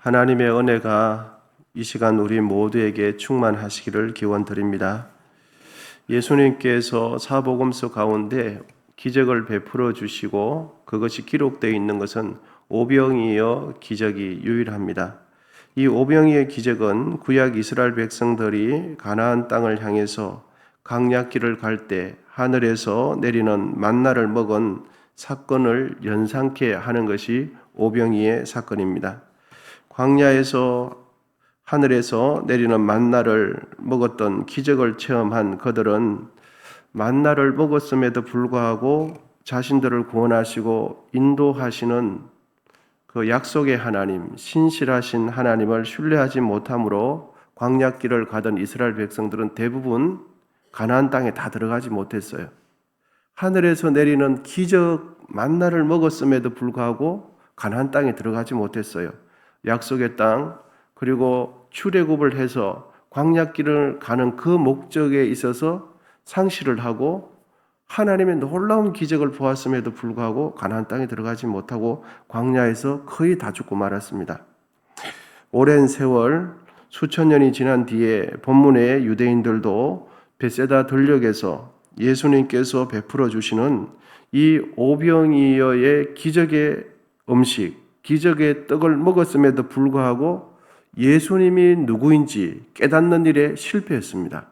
하나님의 은혜가 이 시간 우리 모두에게 충만하시기를 기원드립니다. 예수님께서 사복음서 가운데 기적을 베풀어 주시고 그것이 기록되어 있는 것은 오병이어 기적이 유일합니다. 이 오병이의 기적은 구약 이스라엘 백성들이 가나안 땅을 향해서 광야길을 갈 때 하늘에서 내리는 만나를 먹은 사건을 연상케 하는 것이 오병이의 사건입니다. 광야에서 하늘에서 내리는 만나를 먹었던 기적을 체험한 그들은 만나를 먹었음에도 불구하고 자신들을 구원하시고 인도하시는 그 약속의 하나님, 신실하신 하나님을 신뢰하지 못함으로 광야길을 가던 이스라엘 백성들은 대부분 가나안 땅에 다 들어가지 못했어요. 하늘에서 내리는 기적 만나를 먹었음에도 불구하고 가나안 땅에 들어가지 못했어요. 약속의 땅, 그리고 출애굽을 해서 광야길을 가는 그 목적에 있어서 상실을 하고 하나님의 놀라운 기적을 보았음에도 불구하고 가나안 땅에 들어가지 못하고 광야에서 거의 다 죽고 말았습니다. 오랜 세월, 수천 년이 지난 뒤에 본문의 유대인들도 벳세다 들녘에서 예수님께서 베풀어 주시는 이 오병이어의 기적의 음식, 기적의 떡을 먹었음에도 불구하고 예수님이 누구인지 깨닫는 일에 실패했습니다.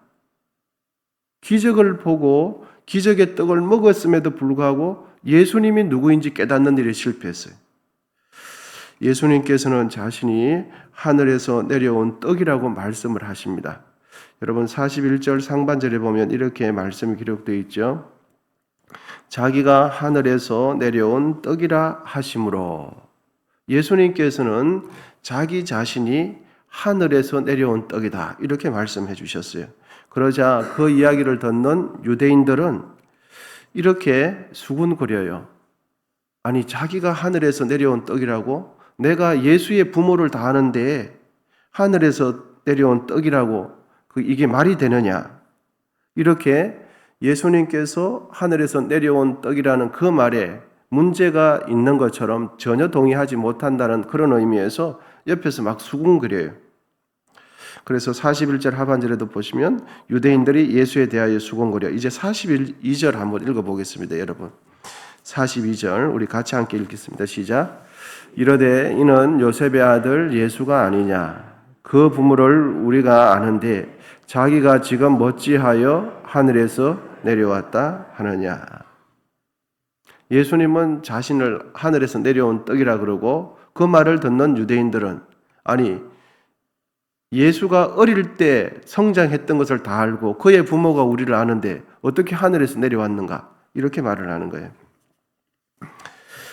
기적을 보고 기적의 떡을 먹었음에도 불구하고 예수님이 누구인지 깨닫는 일에 실패했어요. 예수님께서는 자신이 하늘에서 내려온 떡이라고 말씀을 하십니다. 여러분 41절 상반절에 보면 이렇게 말씀이 기록되어 있죠. 자기가 하늘에서 내려온 떡이라 하심으로 예수님께서는 자기 자신이 하늘에서 내려온 떡이다 이렇게 말씀해 주셨어요. 그러자 그 이야기를 듣는 유대인들은 이렇게 수군거려요. 아니 자기가 하늘에서 내려온 떡이라고? 내가 예수의 부모를 다 아는데 하늘에서 내려온 떡이라고 이게 말이 되느냐? 이렇게 예수님께서 하늘에서 내려온 떡이라는 그 말에 문제가 있는 것처럼 전혀 동의하지 못한다는 그런 의미에서 옆에서 막 수군거려요. 그래서 41절 하반절에도 보시면 유대인들이 예수에 대하여 수군거려. 이제 42절 한번 읽어보겠습니다. 여러분 42절 우리 같이 함께 읽겠습니다. 시작. 이르되 이는 요셉의 아들 예수가 아니냐. 그 부모를 우리가 아는데 자기가 지금 어찌하여 하늘에서 내려왔다 하느냐. 예수님은 자신을 하늘에서 내려온 떡이라 그러고 그 말을 듣는 유대인들은 아니 예수가 어릴 때 성장했던 것을 다 알고 그의 부모가 우리를 아는데 어떻게 하늘에서 내려왔는가 이렇게 말을 하는 거예요.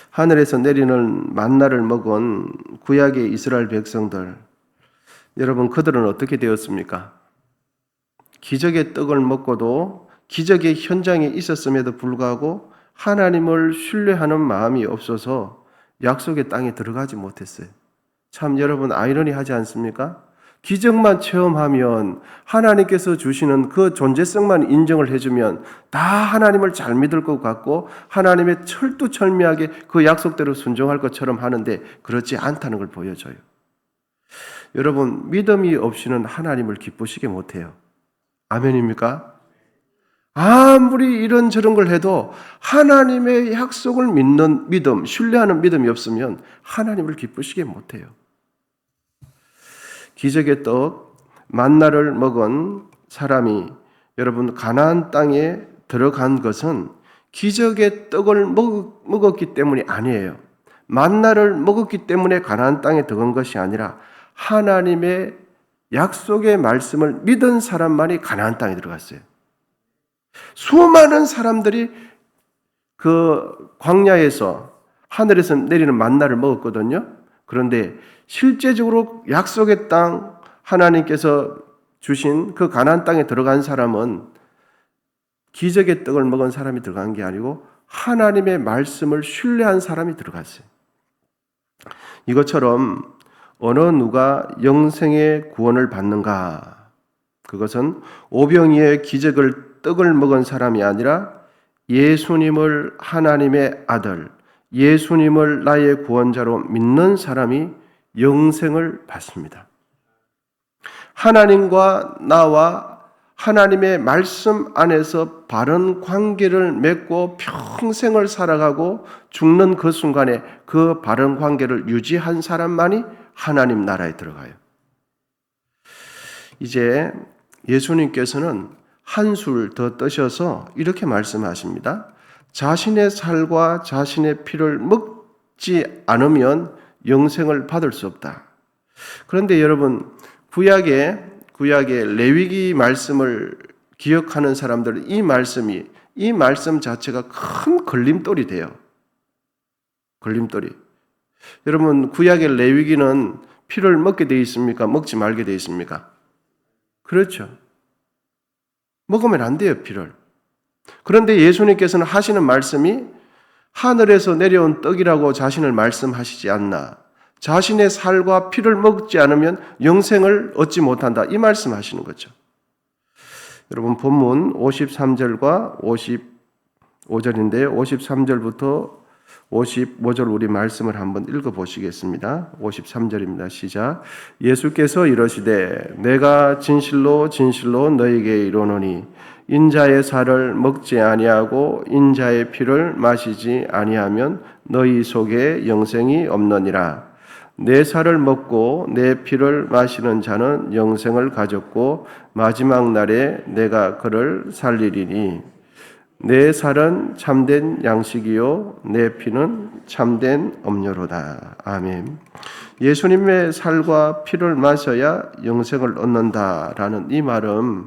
하늘에서 내리는 만나를 먹은 구약의 이스라엘 백성들 여러분 그들은 어떻게 되었습니까? 기적의 떡을 먹고도 기적의 현장에 있었음에도 불구하고 하나님을 신뢰하는 마음이 없어서 약속의 땅에 들어가지 못했어요. 참 여러분 아이러니하지 않습니까? 기적만 체험하면 하나님께서 주시는 그 존재성만 인정을 해주면 다 하나님을 잘 믿을 것 같고 하나님의 철두철미하게 그 약속대로 순종할 것처럼 하는데 그렇지 않다는 걸 보여줘요. 여러분 믿음이 없이는 하나님을 기쁘시게 못해요. 아멘입니까? 아무리 이런저런 걸 해도 하나님의 약속을 믿는 믿음, 신뢰하는 믿음이 없으면 하나님을 기쁘시게 못해요. 기적의 떡, 만나를 먹은 사람이 여러분 가나안 땅에 들어간 것은 기적의 떡을 먹었기 때문이 아니에요. 만나를 먹었기 때문에 가나안 땅에 들어간 것이 아니라 하나님의 약속의 말씀을 믿은 사람만이 가나안 땅에 들어갔어요. 수많은 사람들이 그 광야에서 하늘에서 내리는 만나를 먹었거든요. 그런데 실제적으로 약속의 땅 하나님께서 주신 그 가나안 땅에 들어간 사람은 기적의 떡을 먹은 사람이 들어간 게 아니고 하나님의 말씀을 신뢰한 사람이 들어갔어요. 이것처럼 어느 누가 영생의 구원을 받는가? 그것은 오병이의 기적을 떡을 먹은 사람이 아니라 예수님을 하나님의 아들, 예수님을 나의 구원자로 믿는 사람이 영생을 받습니다. 하나님과 나와 하나님의 말씀 안에서 바른 관계를 맺고 평생을 살아가고 죽는 그 순간에 그 바른 관계를 유지한 사람만이 하나님 나라에 들어가요. 이제 예수님께서는 한술 더 떠셔서 이렇게 말씀하십니다. 자신의 살과 자신의 피를 먹지 않으면 영생을 받을 수 없다. 그런데 여러분, 구약의 레위기 말씀을 기억하는 사람들은 이 말씀 자체가 큰 걸림돌이 돼요. 걸림돌이. 여러분, 구약의 레위기는 피를 먹게 되어 있습니까? 먹지 말게 되어 있습니까? 그렇죠. 먹으면 안 돼요, 피를. 그런데 예수님께서는 하시는 말씀이 하늘에서 내려온 떡이라고 자신을 말씀하시지 않나. 자신의 살과 피를 먹지 않으면 영생을 얻지 못한다. 이 말씀하시는 거죠. 여러분, 본문 53절과 55절인데요. 53절부터 55절 우리 말씀을 한번 읽어보시겠습니다. 53절입니다. 시작. 예수께서 이러시되 내가 진실로 진실로 너희에게 이르노니 인자의 살을 먹지 아니하고 인자의 피를 마시지 아니하면 너희 속에 영생이 없느니라. 내 살을 먹고 내 피를 마시는 자는 영생을 가졌고 마지막 날에 내가 그를 살리리니 내 살은 참된 양식이요 내 피는 참된 음료로다. 아멘. 예수님의 살과 피를 마셔야 영생을 얻는다라는 이 말은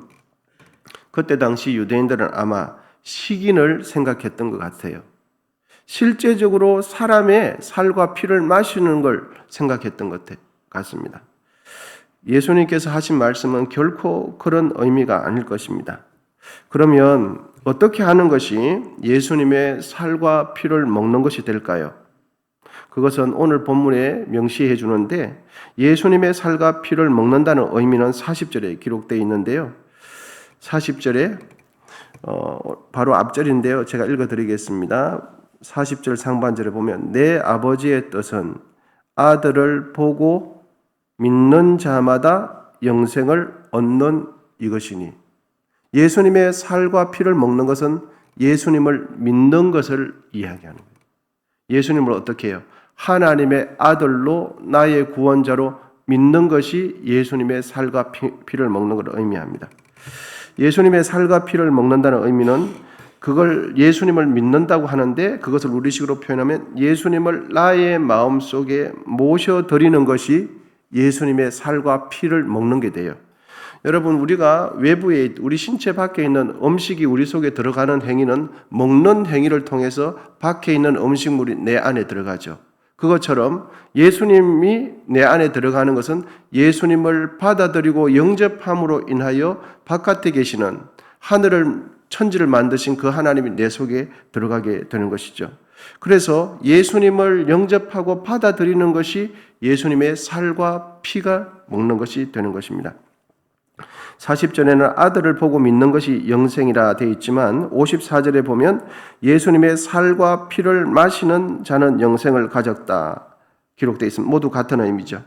그때 당시 유대인들은 아마 식인을 생각했던 것 같아요. 실제적으로 사람의 살과 피를 마시는 걸 생각했던 것 같습니다. 예수님께서 하신 말씀은 결코 그런 의미가 아닐 것입니다. 그러면 어떻게 하는 것이 예수님의 살과 피를 먹는 것이 될까요? 그것은 오늘 본문에 명시해 주는데 예수님의 살과 피를 먹는다는 의미는 40절에 기록되어 있는데요. 40절에 바로 앞절인데요. 제가 읽어드리겠습니다. 40절 상반절에 보면 내 아버지의 뜻은 아들을 보고 믿는 자마다 영생을 얻는 이것이니 예수님의 살과 피를 먹는 것은 예수님을 믿는 것을 이야기하는 거예요. 예수님을 어떻게 해요? 하나님의 아들로 나의 구원자로 믿는 것이 예수님의 살과 피를 먹는 걸 의미합니다. 예수님의 살과 피를 먹는다는 의미는 그걸 예수님을 믿는다고 하는데 그것을 우리식으로 표현하면 예수님을 나의 마음속에 모셔드리는 것이 예수님의 살과 피를 먹는 게 돼요. 여러분, 우리가 외부에 우리 신체 밖에 있는 음식이 우리 속에 들어가는 행위는 먹는 행위를 통해서 밖에 있는 음식물이 내 안에 들어가죠. 그것처럼 예수님이 내 안에 들어가는 것은 예수님을 받아들이고 영접함으로 인하여 바깥에 계시는 하늘을 천지를 만드신 그 하나님이 내 속에 들어가게 되는 것이죠. 그래서 예수님을 영접하고 받아들이는 것이 예수님의 살과 피가 먹는 것이 되는 것입니다. 40절에는 아들을 보고 믿는 것이 영생이라 되어 있지만 54절에 보면 예수님의 살과 피를 마시는 자는 영생을 가졌다 기록되어 있습니다. 모두 같은 의미죠.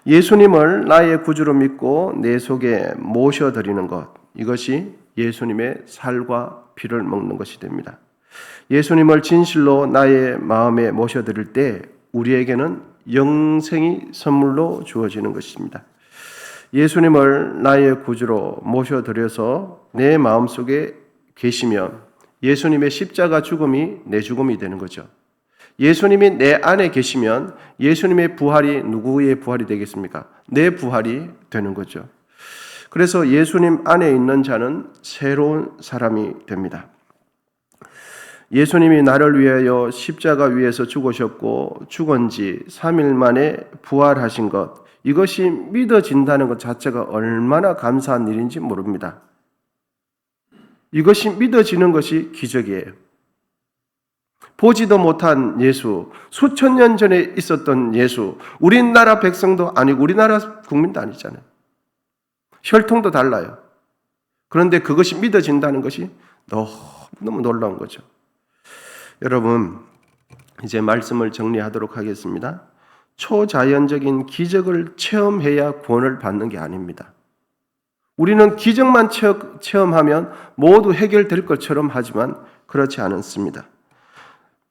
예수님을 나의 구주로 믿고 내 속에 모셔드리는 것, 이것이 예수님의 살과 피를 먹는 것이 됩니다. 예수님을 진실로 나의 마음에 모셔드릴 때 우리에게는 영생이 선물로 주어지는 것입니다. 예수님을 나의 구주로 모셔드려서 내 마음속에 계시면 예수님의 십자가 죽음이 내 죽음이 되는 거죠. 예수님이 내 안에 계시면 예수님의 부활이 누구의 부활이 되겠습니까? 내 부활이 되는 거죠. 그래서 예수님 안에 있는 자는 새로운 사람이 됩니다. 예수님이 나를 위하여 십자가 위에서 죽으셨고 죽은 지 3일 만에 부활하신 것, 이것이 믿어진다는 것 자체가 얼마나 감사한 일인지 모릅니다. 이것이 믿어지는 것이 기적이에요. 보지도 못한 예수, 수천 년 전에 있었던 예수, 우리나라 백성도 아니고 우리나라 국민도 아니잖아요. 혈통도 달라요. 그런데 그것이 믿어진다는 것이 너무 놀라운 거죠. 여러분, 이제 말씀을 정리하도록 하겠습니다. 초자연적인 기적을 체험해야 구원을 받는 게 아닙니다. 우리는 기적만 체험하면 모두 해결될 것처럼 하지만 그렇지 않습니다.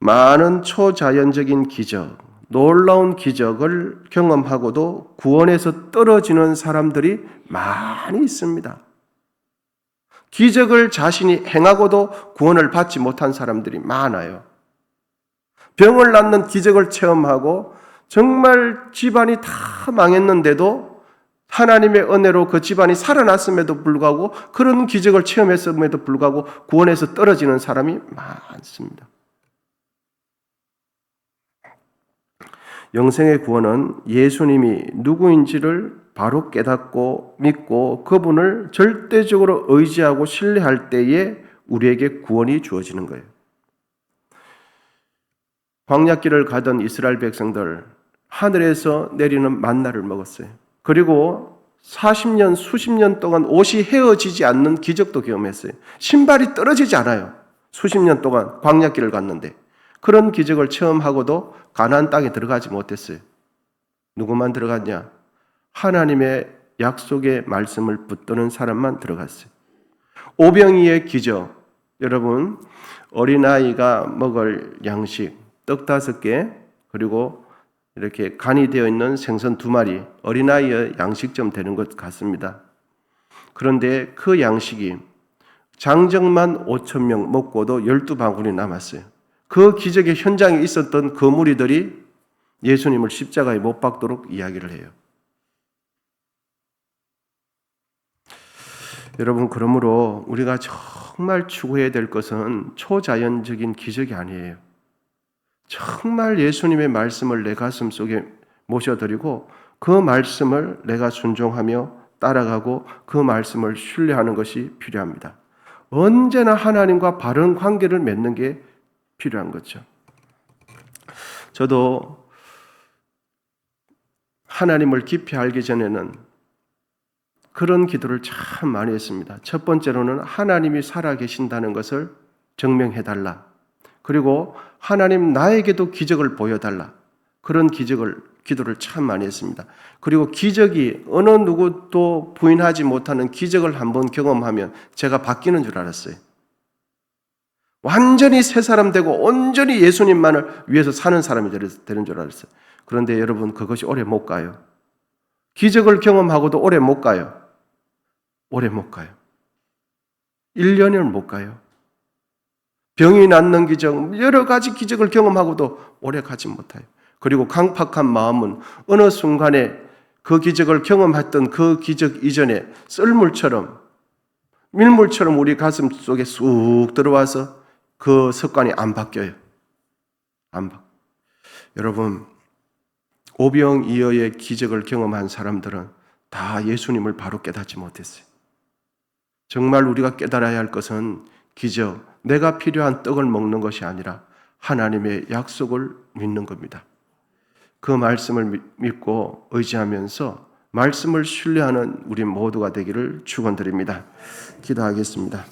많은 초자연적인 기적, 놀라운 기적을 경험하고도 구원에서 떨어지는 사람들이 많이 있습니다. 기적을 자신이 행하고도 구원을 받지 못한 사람들이 많아요. 병을 낫는 기적을 체험하고 정말 집안이 다 망했는데도 하나님의 은혜로 그 집안이 살아났음에도 불구하고 그런 기적을 체험했음에도 불구하고 구원에서 떨어지는 사람이 많습니다. 영생의 구원은 예수님이 누구인지를 바로 깨닫고 믿고 그분을 절대적으로 의지하고 신뢰할 때에 우리에게 구원이 주어지는 거예요. 광야길을 가던 이스라엘 백성들 하늘에서 내리는 만나를 먹었어요. 그리고 40년, 수십 년 동안 옷이 헤어지지 않는 기적도 경험했어요. 신발이 떨어지지 않아요. 수십 년 동안 광야길을 갔는데 그런 기적을 체험하고도 가나안 땅에 들어가지 못했어요. 누구만 들어갔냐? 하나님의 약속의 말씀을 붙드는 사람만 들어갔어요. 오병이의 기적. 여러분, 어린아이가 먹을 양식, 떡 5개, 그리고 이렇게 간이 되어 있는 생선 2마리, 어린아이의 양식점 되는 것 같습니다. 그런데 그 양식이 장정만 5,000명 먹고도 12바구니 남았어요. 그 기적의 현장에 있었던 그 무리들이 예수님을 십자가에 못 박도록 이야기를 해요. 여러분, 그러므로 우리가 정말 추구해야 될 것은 초자연적인 기적이 아니에요. 정말 예수님의 말씀을 내 가슴 속에 모셔드리고 그 말씀을 내가 순종하며 따라가고 그 말씀을 신뢰하는 것이 필요합니다. 언제나 하나님과 바른 관계를 맺는 게 필요한 거죠. 저도 하나님을 깊이 알기 전에는 그런 기도를 참 많이 했습니다. 첫 번째로는 하나님이 살아계신다는 것을 증명해달라. 그리고 하나님 나에게도 기적을 보여달라. 그런 기도를 참 많이 했습니다. 그리고 기적이 어느 누구도 부인하지 못하는 기적을 한번 경험하면 제가 바뀌는 줄 알았어요. 완전히 새 사람 되고 온전히 예수님만을 위해서 사는 사람이 되는 줄 알았어요. 그런데 여러분, 그것이 오래 못 가요. 기적을 경험하고도 오래 못 가요. 오래 못 가요. 1년을 못 가요. 병이 낫는 기적, 여러 가지 기적을 경험하고도 오래 가지 못해요. 그리고 강팍한 마음은 어느 순간에 그 기적을 경험했던 그 기적 이전에 썰물처럼, 밀물처럼 우리 가슴 속에 쑥 들어와서 그 습관이 안 바뀌어요. 여러분, 오병이어의 기적을 경험한 사람들은 다 예수님을 바로 깨닫지 못했어요. 정말 우리가 깨달아야 할 것은 기적, 내가 필요한 떡을 먹는 것이 아니라 하나님의 약속을 믿는 겁니다. 그 말씀을 믿고 의지하면서 말씀을 신뢰하는 우리 모두가 되기를 축원드립니다. 기도하겠습니다.